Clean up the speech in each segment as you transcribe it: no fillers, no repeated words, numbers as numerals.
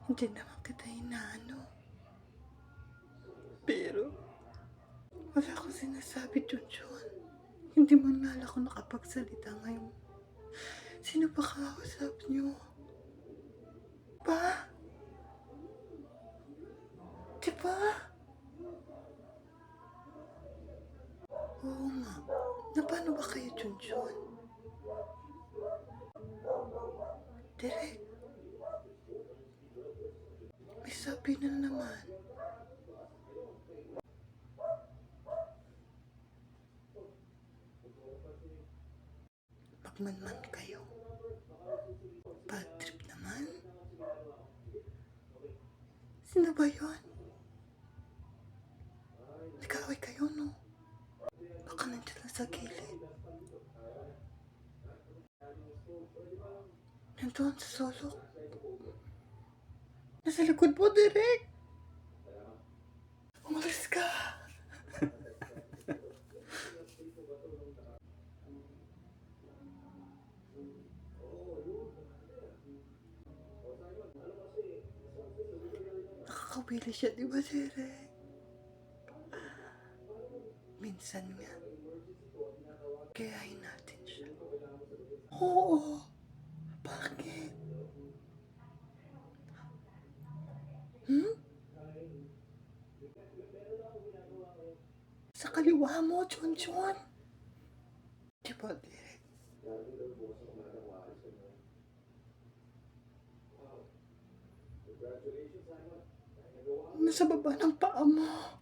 Hindi naman kita inaano. Pero, wala akong sinasabi, Junjun. Hindi man nga ako nakapagsalita ngayon. Sino ba kausap niyo? Pa? Di ba? Oo nga. Na paano ba kayo, Junjun? Direk, may sabi na naman. Magmanman kayo. Bad trip naman. Sino ba yun? Nag-away kayo, no? Baka nandiyan lang sa gilid. Nandoon sa sulok. Nasa likod mo, Direk. Umalis ka. Nakakawili siya, di ba, Direk? Minsan nga, kayahin natin siya. Oo. Bakit? Hmm? Sa kaliwa mo, Junjun. Di ba, Direk? Nasa baba ng paa mo.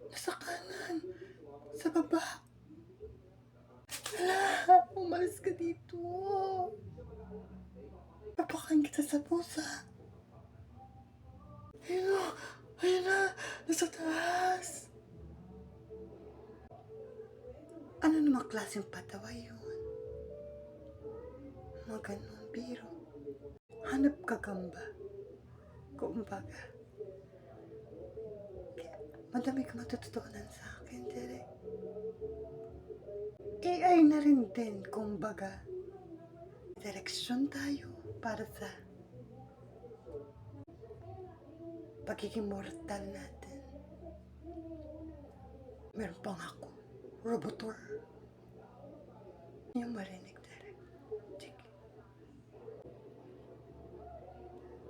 Nasa kanan. Sa baba. Hala, umalis ka dito. Papakain kita sa pusa. Ayun na, ayun na, nasa taas. Ano namang klaseng patawa yun? Mga ganun, biro. Hanap ka gamba. Kumbaga. Madami ka matututunan sa akin, Direk. AI na rin din, kumbaga. Direksyon tayo para sa pagiging mortal natin. Meron pang ako, Robotor. Yung marinig, Direk. Sige.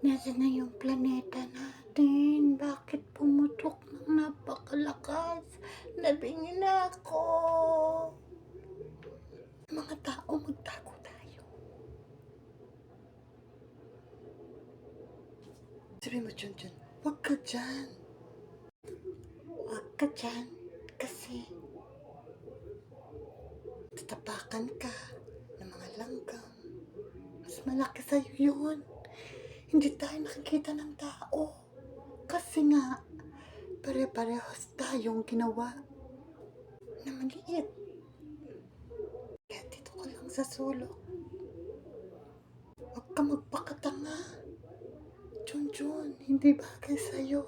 Nasaan na yung planeta natin? Bakit pumutok ng napakalakas? Nabingin na ako. Mga tao, magtago tayo. Sabi mo, Junjun, huwag ka dyan. Huwag ka dyan kasi tatapakan ka ng mga langgam. Mas malaki sa'yo yun. Hindi tayo nakikita ng tao. Kasi nga, pare-parehas tayong ginawa na maliit. Kaya dito ka lang sa sulok. Huwag ka magpakatanga. Junjun, hindi bagay sa'yo.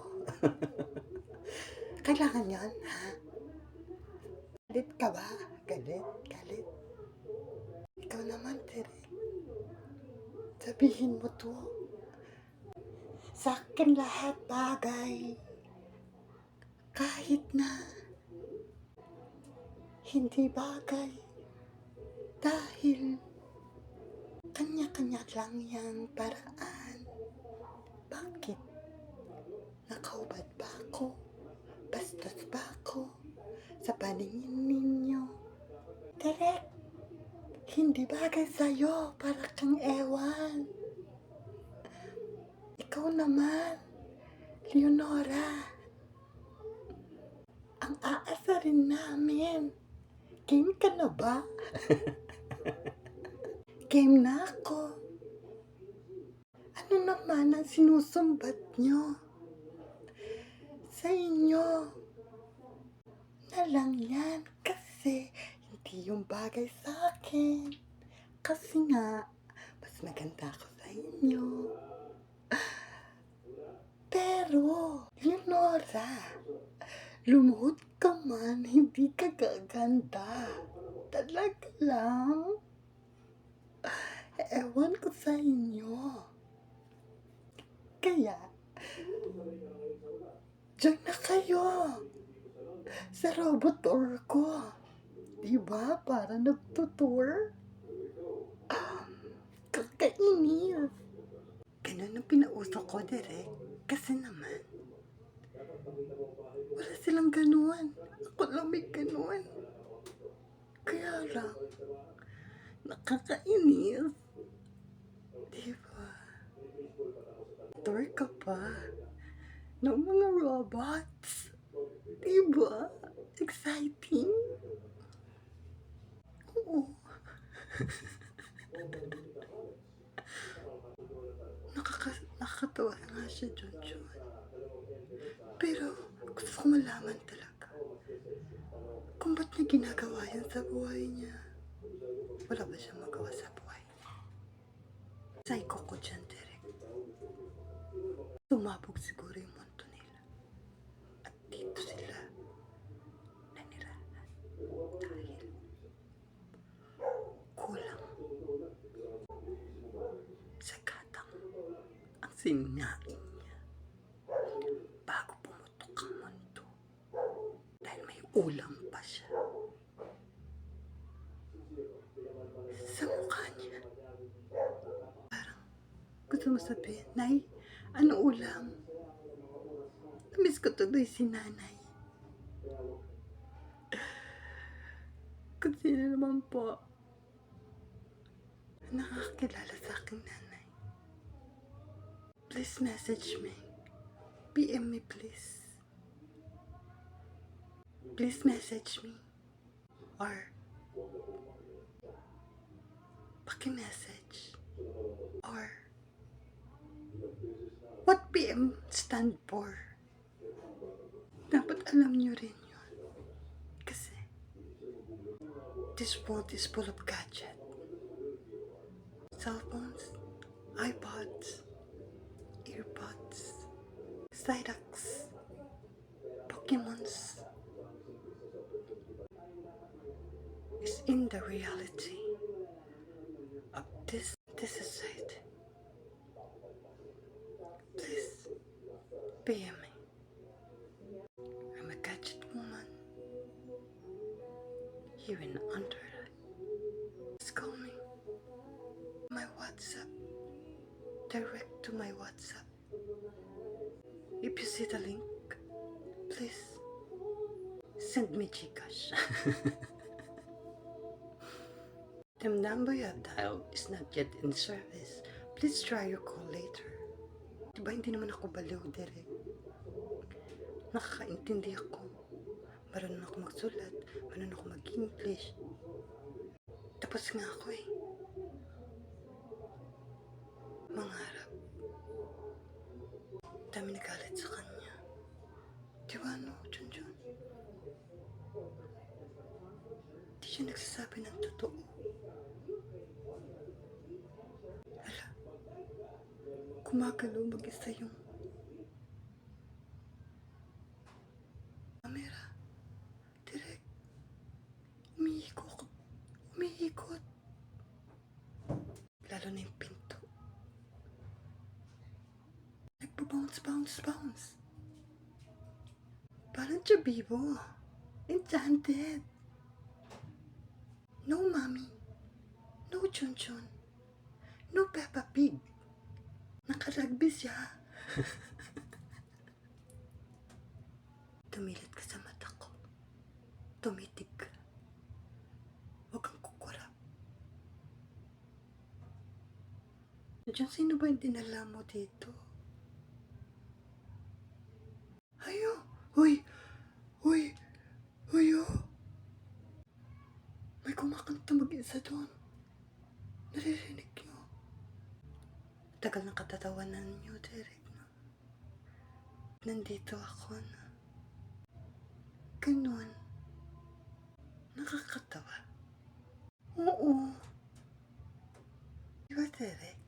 Kailangan yan, ha? Galit ka ba? Galit? Galit? Ikaw naman, Direk. Sabihin mo to. Sa akin lahat bagay. Kahit na hindi bagay. Dahil kanya-kanya lang yung paraan. Bakit? Nakaubad ba ako? Bastos ba ako? Sa paningin ninyo? Direk, hindi bagay sa'yo. Para kang ewan. Ikaw naman, Leonora. Ang aasarin namin. Game ka na ba? Game na ako. Ano naman ang sinusumbat nyo? Sa inyo na lang yan kasi hindi yung bagay sa akin. Kasi nga, mas maganda ako sa inyo. Pero, Leonora, lumuhod ka man, hindi ka gaganda. Talaga lang. Ewan ko sa inyo. Kaya, diyan na kayo sa robot tour ko. Diba? Para nagtutour. Kakainis. Ganun ang pinauso ko, Direk. Kasi naman, wala silang ganun. Ako lang may ganun. Kaya lang, nakakainis. Diba? Tour ka pa ng mga robots. Diba? Exciting. Oo. Nakakatawa nga siya, Junjun. Pero, gusto ko malaman talaga kung ba't niya ginagawa yan sa buhay niya. Wala ba siyang magawa sa buhay niya? Psycho ko dyan, Derek. Tumabog siguro yung mundo nila. At dito sila nanirahan. Dahil kulang sa gatang ang sinain niya bago pumutok ang mundo. Dahil may ulam pa siya sa mukha niya. Parang gusto mo sabihin, Nay, ano ulam? Namiss ko tuloy si nanay. Kung sino naman po nakakilala sa aking nanay, please message me. PM me, please. Please message me. Or paki-message. Or what PM stand for? Dapat alam nyo rin yun. Kasi this world is full of gadget. Cell phones, iPods, earbuds, Cyrax, Pokemons is in the reality of this society. Please PM me. I'm a gadget woman here in Underland. Just call me. My WhatsApp. Direct to my WhatsApp. If you see the link, please send me Gcash. The number you have dialed is not yet in service. Please try your call later. Diba hindi naman ako baliw, Derek? Nakakaintindi ako. Marunong ako magsulat. Marunong ako mag-English. Tapos nga ako eh. Mangarap. Dami nagalit sa kanya. Diba no, Junjun? Di siya nagsasabi ng totoo. Hala, gumagalaw mag-isa yung camera. Direk, umiikot. Lalo na yung pinto. Nagpa-bounce. Parang Chabibo. Enchanted. No, Mommy. No, Chunchun. No, Peppa Pig. Nakarugby siya. Tumilit ka sa mata ko. Tumitig ka. Huwag kang kukurap. Diyan, sino ba yung dinala mo dito? Ayo! Uy! Oh! May kumakanta mag-isa doon. Naririnig niyo. Tagal ng katatawanan niyo, Derek, no? Nandito ako na. Ganun. Nakakatawa. Oo. Diba, Derek?